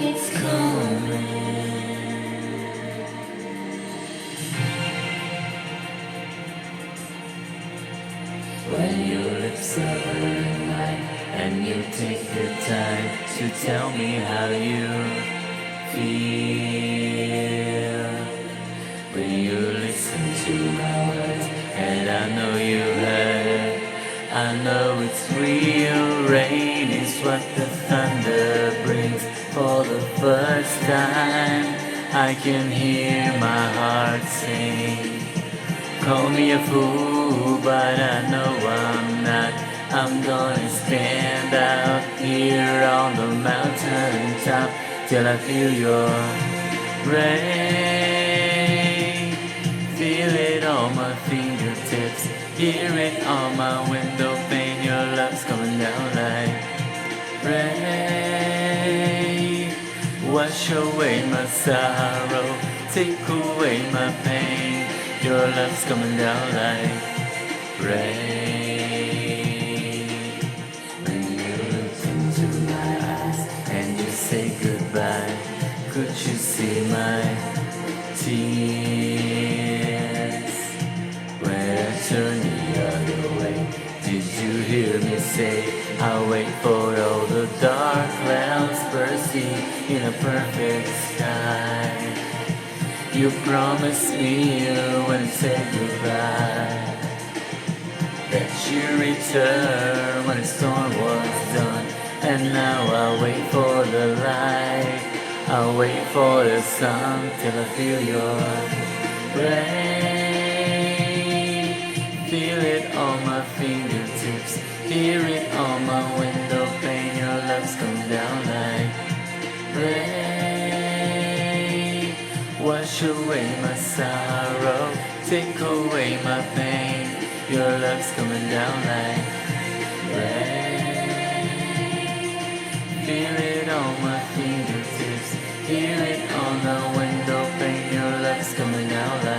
it's coming. When your lips are burning light and you take the time to tell me how you feel. When you listen to my words and I know you heard, I know it's real. Rain is what the thunder brings. For the first time I can hear my heart sing. Call me a fool, but I know I'm not. I'm gonna stand out here on the mountain top till I feel your rain. Feel it on my fingertips, hear it on my window pane. Your love's coming down like rain. Wash away my sorrow, take away my pain. Your love's coming down like rain. When you look into my eyes and you say goodbye, could you see my tears? When I turn the other way, did you hear me say, I'll wait for all the dark clouds bursting in a perfect sky? You promised me when I said goodbye that you'd return when the storm was done. And now I'll wait for the light, I'll wait for the sun till I feel your rain. Feel it on my fingertips, hear it on my window pane. Your love's come down like rain. Wash away my sorrow, take away my pain. Your love's coming down like rain. Feel it on my fingertips, hear it on the window pane. Your love's coming down like